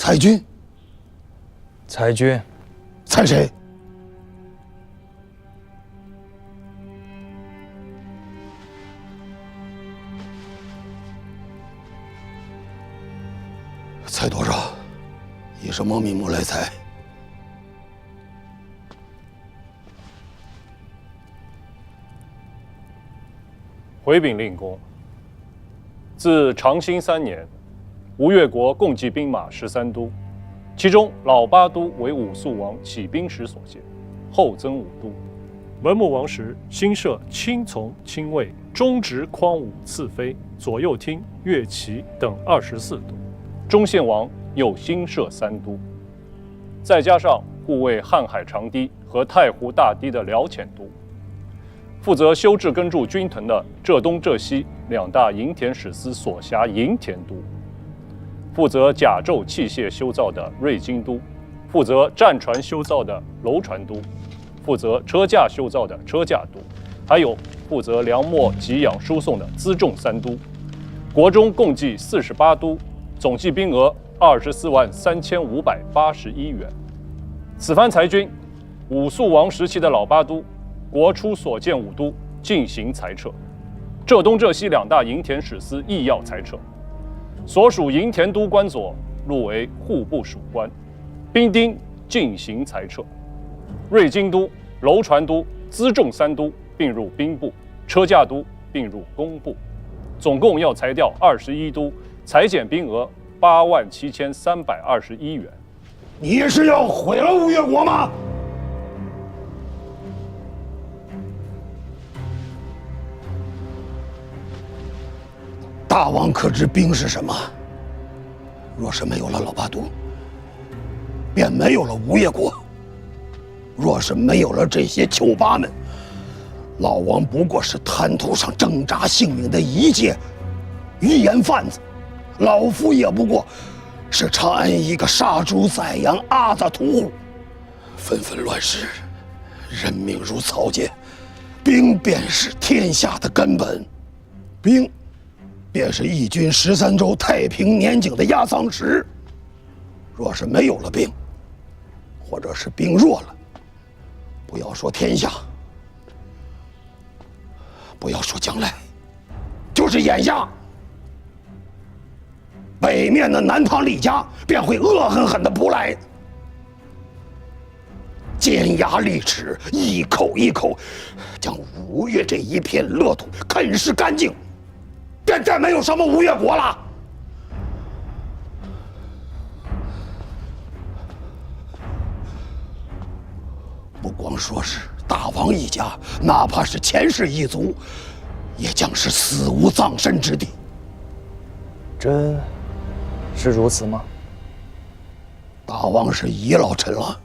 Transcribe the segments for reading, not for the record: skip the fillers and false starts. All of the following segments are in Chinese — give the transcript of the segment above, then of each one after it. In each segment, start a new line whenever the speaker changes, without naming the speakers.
裁军。
裁军。
裁谁？裁多少？以什么名目来裁？
回禀令公，自长兴3年，吴越国共计兵马13都，其中老八都为武肃王起兵时所建，后增5都。文穆王时新设轻从、轻卫、中直匡武次妃、左右厅、乐骑等24都。中宪王又新设3都，再加上护卫瀚海长堤和太湖大堤的辽浅都，负责修治耕筑军屯的浙东浙西2大营田使司所辖营田都，负责甲胄器械修造的瑞金都，负责战船修造的楼船都，负责车架修造的车架都，还有负责粮秣给养输送的辎重3都。国中共计48都，总计兵额243581元。此番裁军，武肃王时期的老八都，国初所建5都进行裁撤，浙东浙西2大营田使司亦要裁撤。所属营田都官佐入为户部属官，兵丁进行裁撤。瑞金都、楼船都、辎重3都并入兵部，车架都并入工部，总共要裁掉21都，裁减兵额87321元。
你是要毁了吴越国吗？大王可知兵是什么？若是没有了老八都，便没有了吴越国；若是没有了这些囚拔们，老王不过是滩头上挣扎性命的一介鱼盐贩子，老夫也不过是长安一个杀猪宰羊阿杂屠户。纷纷乱世，人命如草芥，兵便是天下的根本，兵便是一军13州太平年景的压舱石。若是没有了兵，或者是兵弱了，不要说天下，不要说将来，就是眼下，北面的南唐李家便会恶狠狠地扑来，尖牙利齿，一口一口将吴越这一片乐土啃食干净，便再没有什么吴越国了。不光说是大王一家，哪怕是前世一族，也将是死无葬身之地。
真是如此吗？
大王是遗老臣了。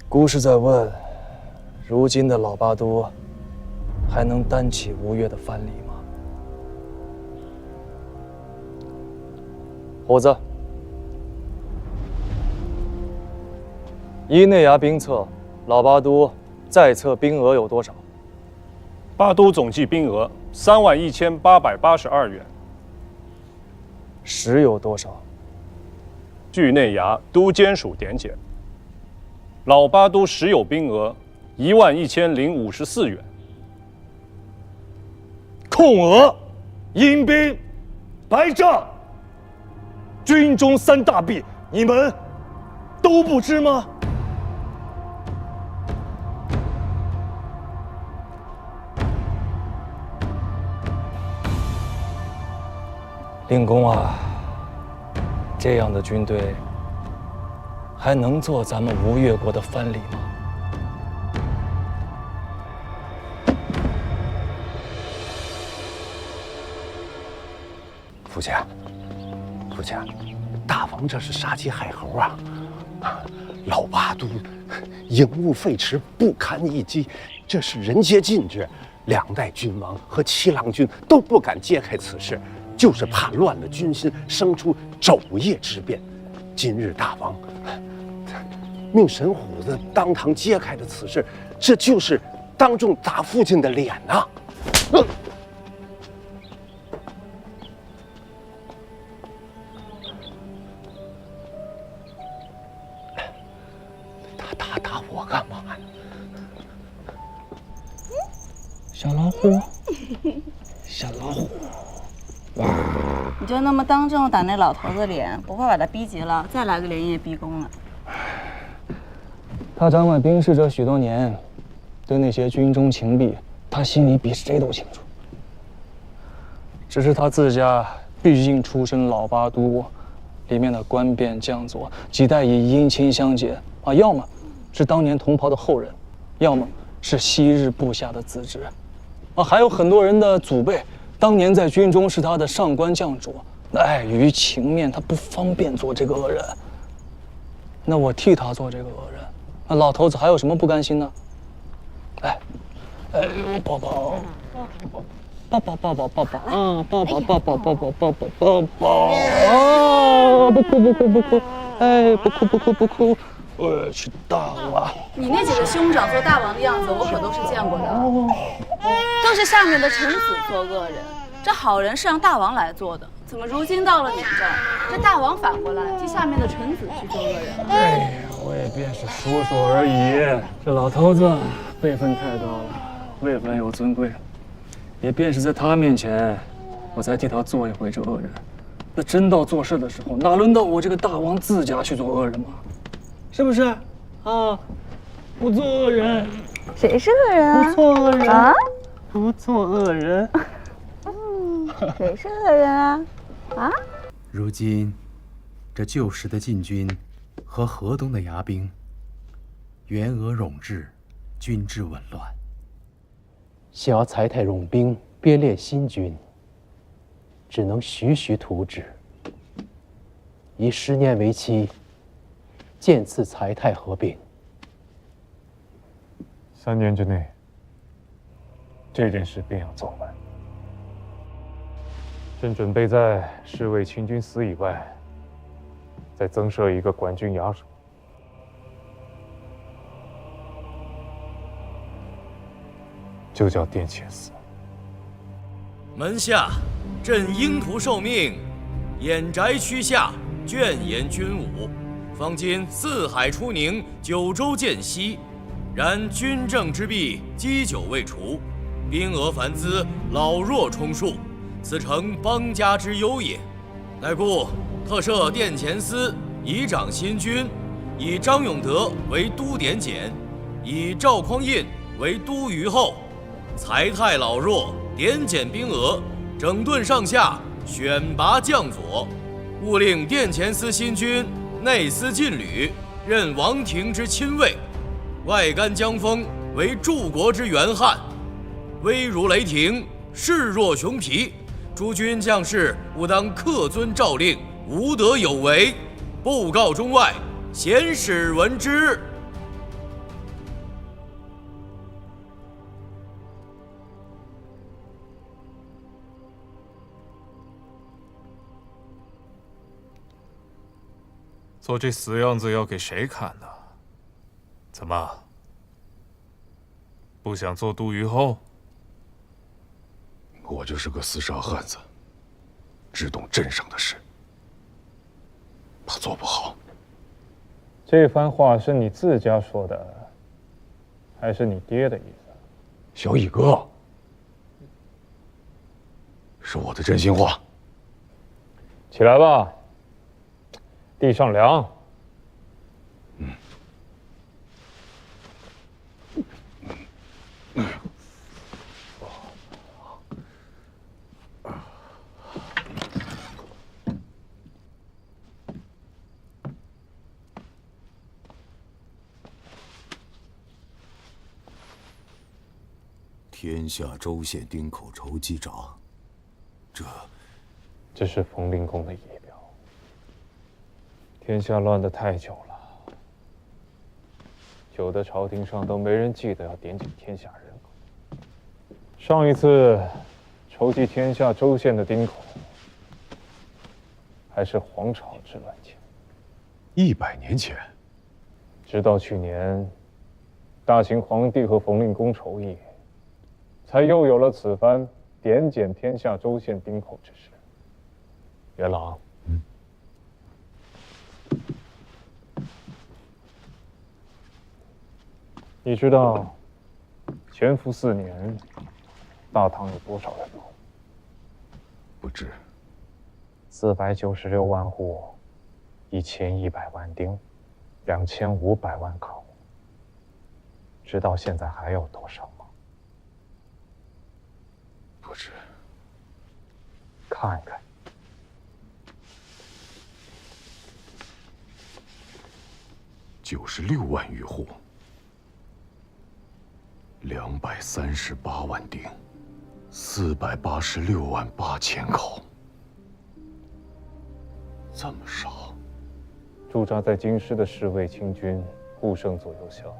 孤是在问，如今的老八都还能担起吴越的藩篱吗？虎子，依内衙兵册，老八都在册兵额有多少？
八都总计兵额31882元。
实有多少？
据内衙都监署点检，老八都实有兵额11054元。
控额、阴兵、白帐，军中3大弊，你们都不知吗？
令公啊，这样的军队还能做咱们吴越国的藩篱吗？
父亲，父亲，大王这是杀鸡害猴啊！老八都营务废弛，不堪一击，这是人皆禁制。2代君王和七郎君都不敢揭开此事，就是怕乱了军心，生出昼夜之变。今日大王命神虎子当堂揭开了此事，这就是当众打父亲的脸呐！我干嘛呀？
小老虎，小老虎，
你就那么当众打那老头子脸，不会把他逼急了，再来个连夜逼宫了？
他掌管兵事这许多年，对那些军中情弊，他心里比谁都清楚。只是他自家毕竟出身老八都，里面的官变将佐几代以姻亲相结啊，要么是当年同袍的后人，要么是昔日部下的子侄，啊，还有很多人的祖辈当年在军中是他的上官将主，碍于情面，他不方便做这个恶人。那我替他做这个恶人，那老头子还有什么不甘心呢？哎，宝宝。抱抱抱抱抱抱啊！抱抱抱抱抱抱抱抱抱抱啊！不哭不哭不哭，哎，不哭不哭不哭，我要去大王。
你那几个兄长做大王的样子，我可都是见过的，都是下面的臣子做恶人，这好人是让大王来做的，怎么如今到了你这儿，这大王反过来替下面的臣子去做恶人？
哎呀，我也便是说说而已。这老头子辈分太高了，位分又尊贵。也便是在他面前，我才替他做一回这恶人。那真到做事的时候，哪轮到我这个大王自家去做恶人嘛？是不是？啊，不做恶人，
谁是恶人啊？
不做恶人
啊？
不做恶人。
谁是恶人啊？啊？
如今，这旧时的禁军和河东的牙兵，援俄冗滞，军制紊乱。
想要裁汰冗兵，编练新军，只能徐徐图之。以10年为期，渐次裁汰合并。
3年之内，这件事便要做完。正准备在侍卫清军司以外，再增设一个管军衙署。就叫殿前司。
门下，朕应图受命，偃宅区下，眷严军武。方今四海出宁，九州见息，然军政之弊积久未除，兵额繁资，老弱充数，此诚邦家之忧也。乃故特设殿前司，以掌新军，以张永德为都点检，以赵匡胤为都虞候。裁汰老弱，点检兵额，整顿上下，选拔将佐，务令殿前司新军内司禁旅，任王庭之亲卫，外干江峰为柱国之元汉，威如雷霆，势若熊皮。诸军将士务当恪遵诏令，无得有违，布告中外，贤使闻之。
做这死样子要给谁看呢？怎么，不想做都虞候？
我就是个死傻汉子，只懂镇上的事，怕做不好。
这番话是你自家说的，还是你爹的意思？
小乙哥，是我的真心话。
起来吧，地上凉。
天下州县丁口筹机长，
这是冯令公的仪表。天下乱得太久了，久的朝廷上都没人记得要点检天下人口。上一次筹集天下州县的丁口，还是黄巢之乱前
100年前，
直到去年，大秦皇帝和冯令公筹议，才又有了此番点检天下州县丁口之事。元朗，你知道乾伏4年，大唐有多少人吗？
不知。
496万户，1100万丁，2500万口。知道现在还有多少吗？
不知。
看看。
96万余户，238万丁，486万8千口，这么少。
驻扎在京师的侍卫清军护圣左右校，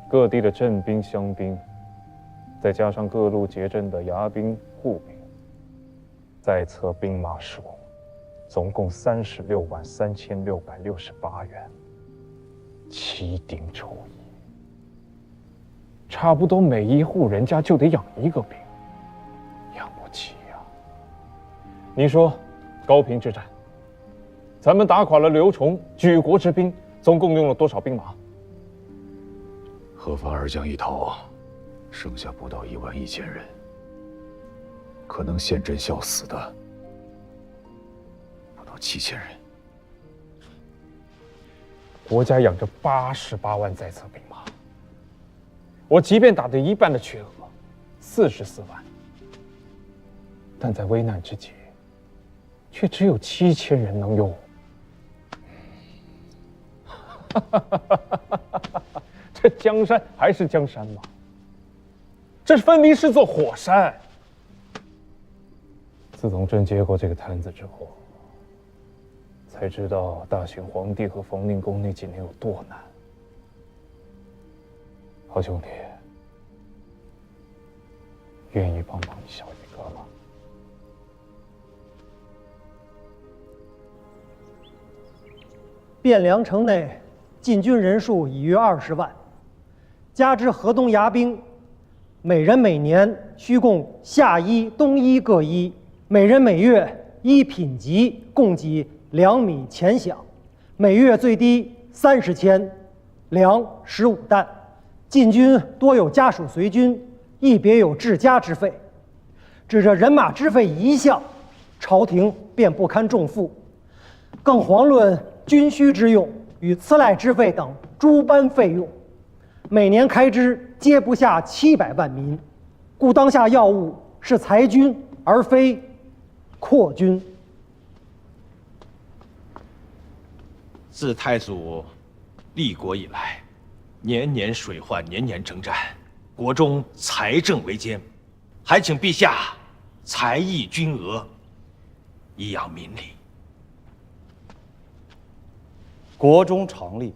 各地的镇兵乡兵，再加上各路结阵的牙兵护兵，在册兵马数，总共36万3668员。7丁抽一，差不多每一户人家就得养1个兵，养不起呀。你说，高平之战，咱们打垮了刘崇举国之兵，总共用了多少兵马？
何方二将一逃，剩下不到11000人，可能陷阵效死的不到7000人。
国家养着88万在册兵马，我即便打得一半的缺额，44万，但在危难之际，却只有7000人能用。这江山还是江山吗？这分明是座火山。自从朕接过这个摊子之后，才知道大秦皇帝和冯令公那几年有多难。好兄弟，愿意帮忙一小一个吗？
汴梁城内禁军人数已约20万，加之河东牙兵，每人每年需供夏衣、冬衣各一，每人每月依品级供给2米钱饷，每月最低30钱，粮15担。禁军多有家属随军，亦别有治家之费。指着人马之费一项，朝廷便不堪重负，更遑论军需之用与赐赖之费等诸般费用，每年开支皆不下700万民，故当下要务是裁军而非扩军。
自太祖立国以来，年年水患，年年征战，国中财政为艰，还请陛下裁议军额，以养民力。
国中常例，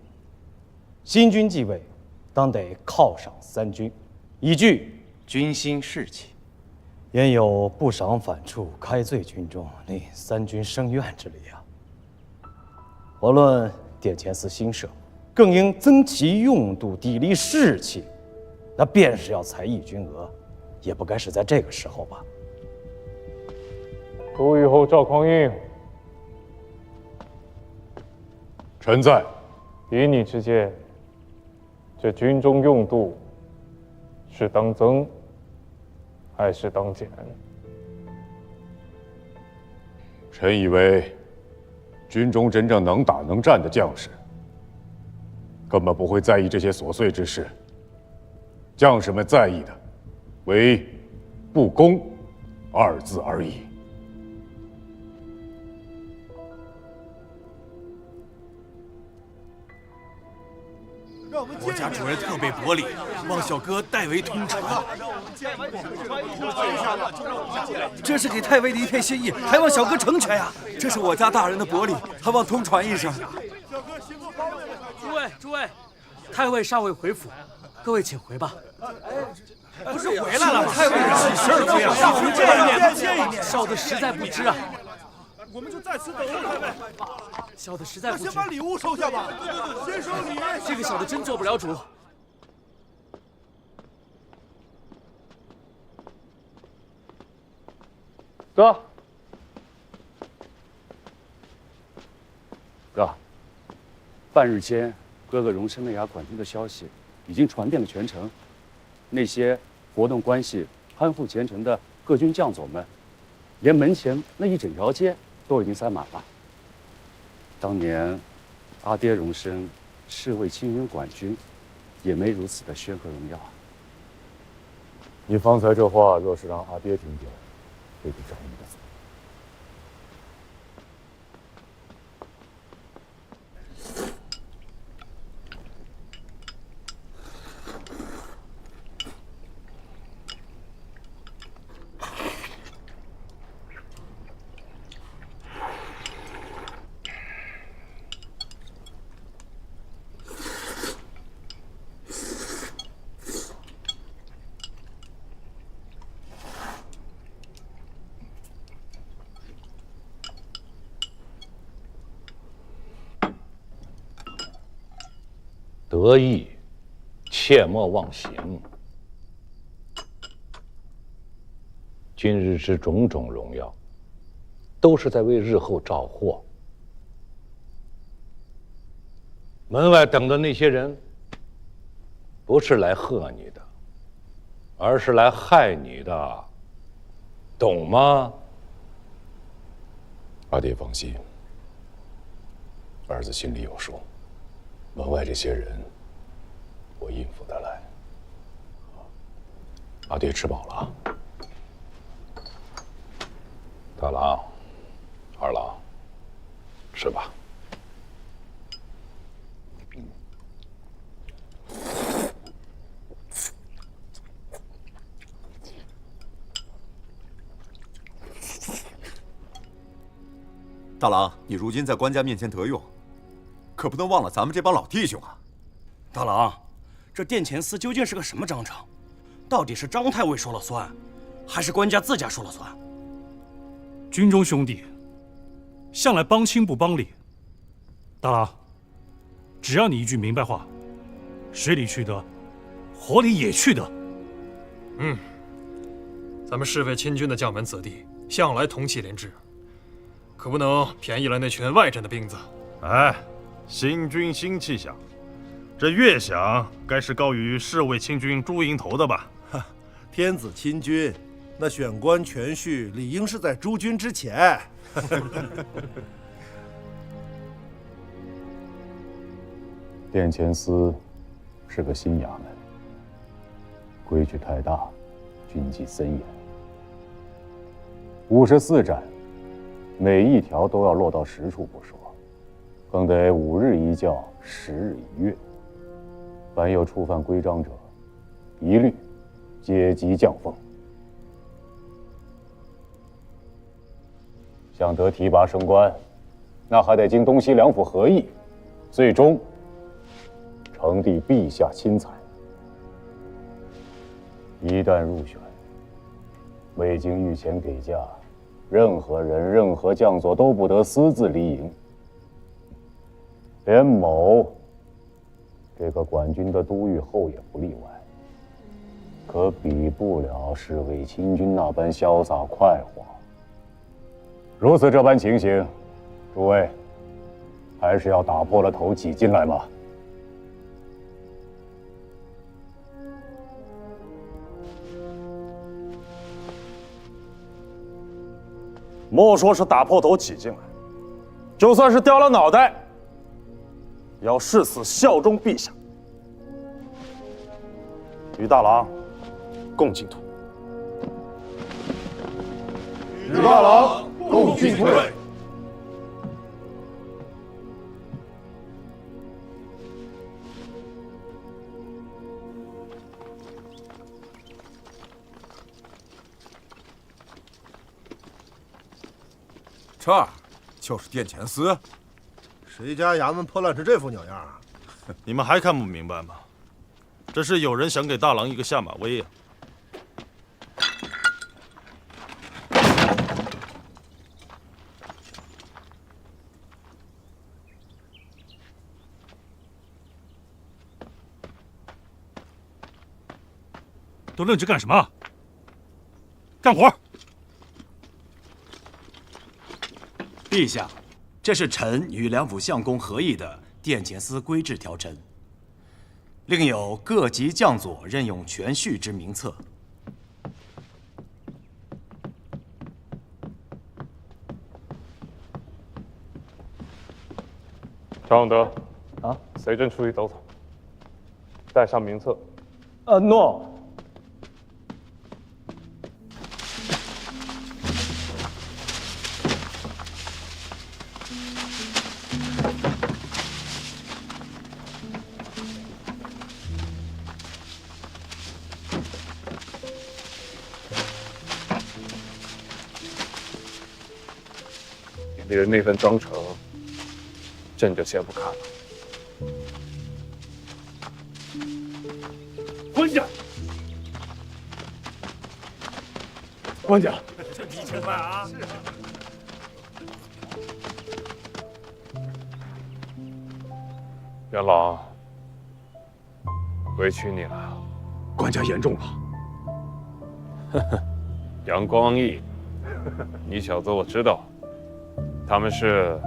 新君继位，当得犒赏三军，以具军心士气。焉有不赏反处开罪军中，令三军生怨之理啊！遑论殿前司新设，更应增其用度，砥砺士气。那便是要裁议军额，也不该是在这个时候吧？
朱虞后赵匡胤，
臣在。
以你之见，这军中用度是当增还是当减？
臣以为，军中真正能打能战的将士，根本不会在意这些琐碎之事。将士们在意的，唯“不公”2字而已。
国家主人特备薄礼，望小哥代为通传。
这是给太尉的一片心意，还望小哥成全呀！这是我家大人的薄礼，还望通传一声。
诸位，太尉尚未回府，各位请回吧。
不是回来了吗？太尉喜事儿不呀？让我们见一面。
小的实在不知啊。
我们就在此等候太尉。
小的实在不知。
先把礼物收下吧。先收礼。
这个小的真做不了主。
哥，
半日间，哥哥荣升了衙管军的消息已经传遍了全城。那些活动关系憨厚虔诚的各军将佐们，连门前那一整条街都已经塞满了。当年阿爹荣升侍卫青云管军，也没如此的煊和荣耀。
你方才这话若是让阿爹听见，会找你的死。
得意，切莫忘形。今日之种种荣耀，都是在为日后找祸。门外等的那些人，不是来贺你的，而是来害你的，懂吗？
阿爹放心，儿子心里有数。门外这些人，我应付得来。阿爹吃饱了啊。
大郎、二郎，吃吧。
大郎，你如今在官家面前得用，可不能忘了咱们这帮老弟兄啊！
大郎，这殿前司究竟是个什么章程？到底是张太尉说了算，还是官家自家说了算？
军中兄弟向来帮亲不帮理，大郎，只要你一句明白话，水里去的，火里也去的。
咱们侍卫亲军的将门子弟向来同气连枝，可不能便宜了那群外镇的兵子。
哎，新军新气象，这乐响该是高于侍卫亲军朱营头的吧？
天子亲军，那选官权序理应是在诸军之前。
殿前司是个新衙门，规矩太大，军纪森严。54斩，每一条都要落到实处不说，更得5日一教，10日一阅。凡有触犯规章者，一律阶级降俸。想得提拔升官，那还得经东西两府合议，最终呈递陛下亲裁。一旦入选，未经御前给价，任何人、任何将佐都不得私自离营。连某这个管军的都御后也不例外，可比不了侍卫亲军那般潇洒快活。如此这般情形，诸位还是要打破了头挤进来吗？
莫说是打破头挤进来，就算是掉了脑袋，也要誓死效忠陛下。与大郎共进退。
与大郎共进退。
这就是殿前司，
谁家衙门破烂成这副鸟样啊？
你们还看不明白吗？这是有人想给大郎一个下马威呀！
都愣着干什么？干活！
陛下，这是臣与两府相公合议的殿前司规制条陈。另有各级将佐任用全序之名册。
张永德，啊，随朕出去走走，带上名册。
诺。
你的那份章程，朕就先不看了。
官家，
官家，
这比吃饭啊！
元老，委屈你了。
官家言重了。
呵呵，杨光义，你小子我知道，他们是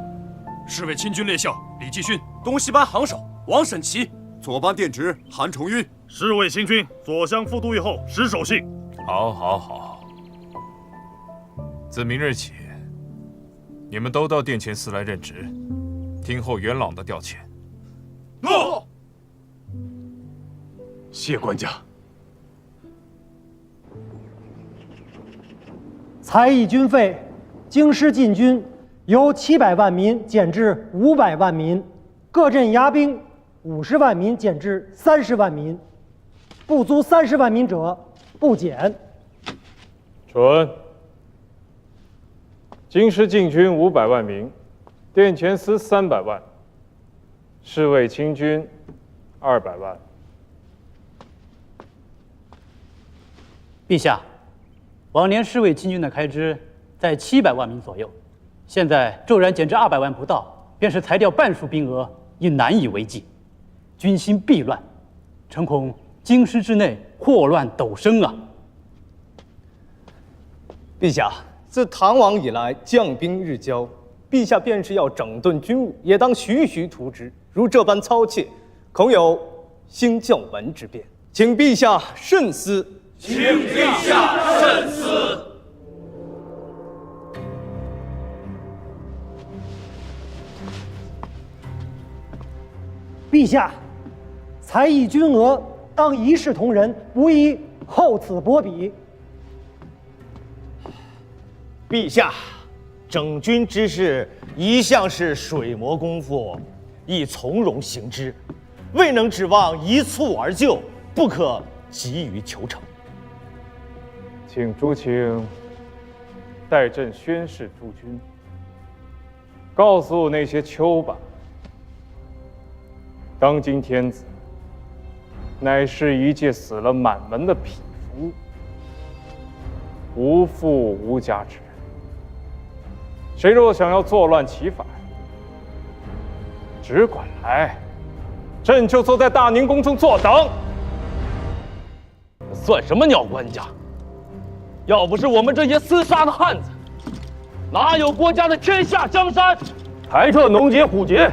侍卫亲军列校李继勋，
东西班行首王审琦，
左班殿直韩重晕，
侍卫亲军左相副都尉后石守信。
好，好，好。自明日起，你们都到殿前司来任职，听候元朗的调遣。
诺。谢官家。
才艺军费，京师禁军由700万民减至500万民，各镇牙兵50万民减至30万民，不足30万民者不减。
准。京师禁军500万名，殿前司300万，侍卫亲军200万。
陛下，往年侍卫亲军的开支在700万名左右，现在骤然减至200万不到，便是裁掉半数兵额，已难以为继。军心必乱，臣恐京师之内祸乱陡生啊！
陛下，自唐王以来，将兵日交，陛下便是要整顿军务，也当徐徐图之。如这般操切，恐有兴教文之变，请陛下慎思。
请陛下慎思。
陛下，才艺军额当一视同仁，不宜厚此薄彼。
陛下，整军之事一向是水磨功夫，宜从容行之，未能指望一蹴而就，不可急于求成。
请朱清代朕宣誓诸军，告诉那些丘吧，当今天子乃是一介死了满门的匹夫，无父无家之人。谁若想要作乱起反，只管来，朕就坐在大宁宫中坐等。
算什么鸟官家？要不是我们这些厮杀的汉子，哪有国家的天下江山？
裁撤农节虎节，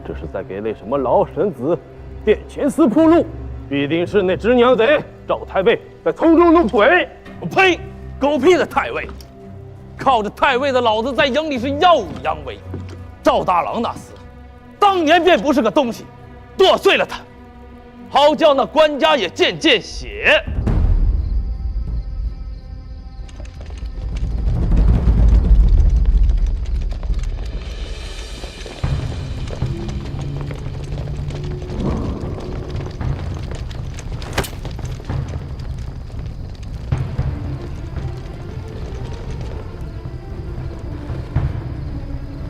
这是在给那什么老臣子殿前司铺路，必定是那只娘贼赵太尉在从中弄鬼。
呸！狗屁的太尉！靠着太尉的老子在营里是耀武扬威。赵大郎那厮，当年便不是个东西，剁碎了他，好叫那官家也见见血。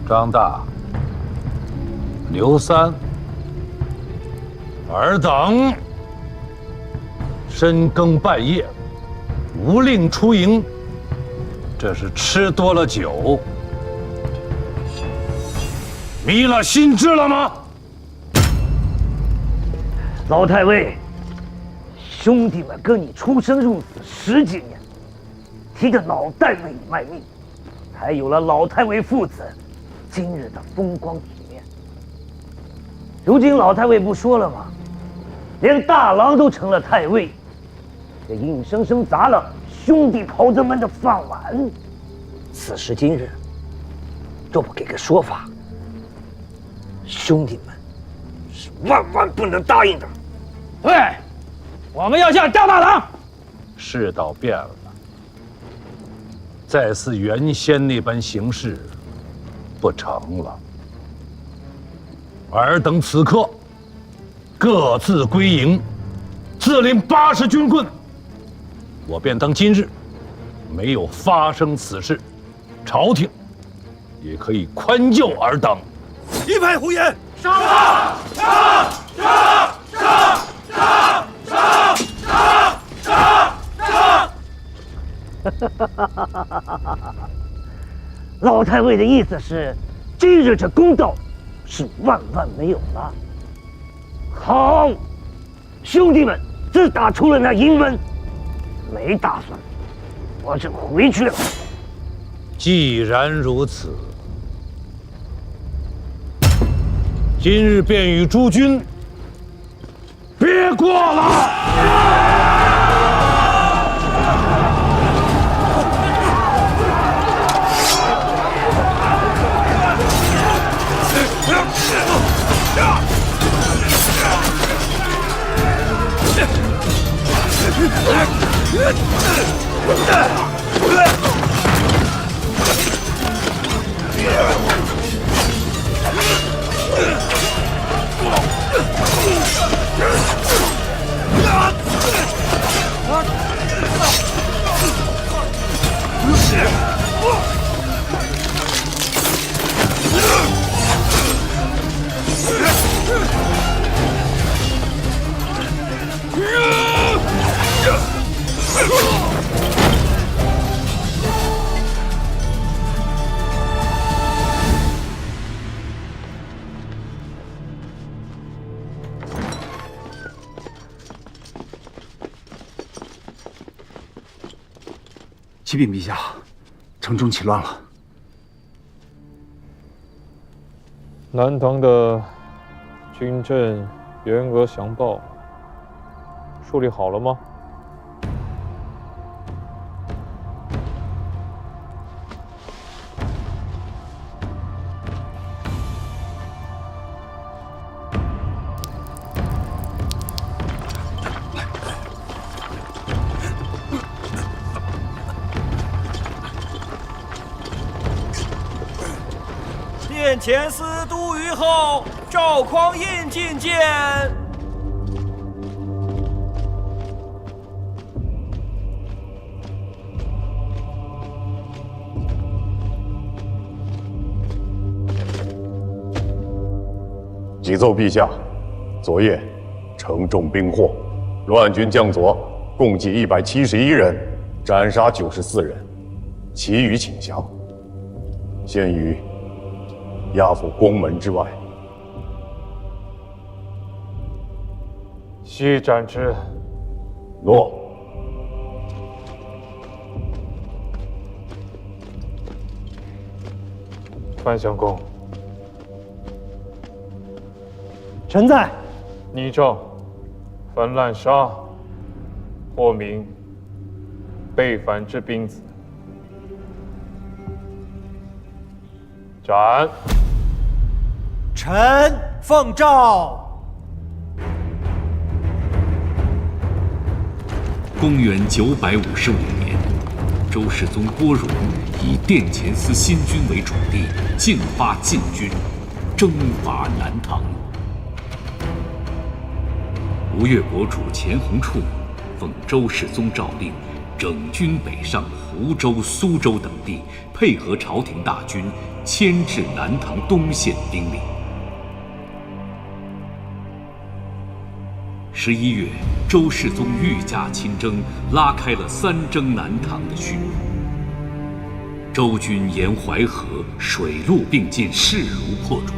张大、刘三尔等深更半夜无令出营，这是吃多了酒，迷了心智了吗？
老太尉，兄弟们跟你出生入死10几年，替着老太尉卖命，才有了老太尉父子今日的风光体面。如今老太尉不说了吗？连大郎都成了太尉，这硬生生砸了兄弟袍子们的饭碗。此时今日，若不给个说法，兄弟们是万万不能答应的。
对，我们要向赵大郎。
世道变了，再似原先那般行事不成了。尔等此刻各自归营，自领80军棍。我便当今日没有发生此事，朝廷也可以宽宥尔等。
一派胡言！
杀！杀！杀！杀！杀！杀！杀！杀！
老太尉的意思是，今日这公道是万万没有了。好，兄弟们自打出了那营门，没打算我就回去了。
既然如此，今日便与诸君别过了。
启禀陛下，城中起乱了。
南唐的军阵员额详报梳理好了吗？
殿前司都虞候赵匡胤觐见。
急奏陛下，昨夜城中兵祸，乱军将佐共计171人，斩杀94人，其余请降。现于押赴宫门之外。
悉斩之。
诺。
范相公，
臣在。
拟诏：凡滥杀或明背反之兵子，斩。
臣奉诏。
公元955年，周世宗郭荣以殿前司新君为主力，进发禁军，征伐南唐。吴越国主钱弘处奉周世宗诏令，整军北上湖州、苏州等地，配合朝廷大军，牵制南唐东线兵力。11月，周世宗御驾亲征，拉开了3征南唐的序幕。周军沿淮河水陆并进，势如破竹。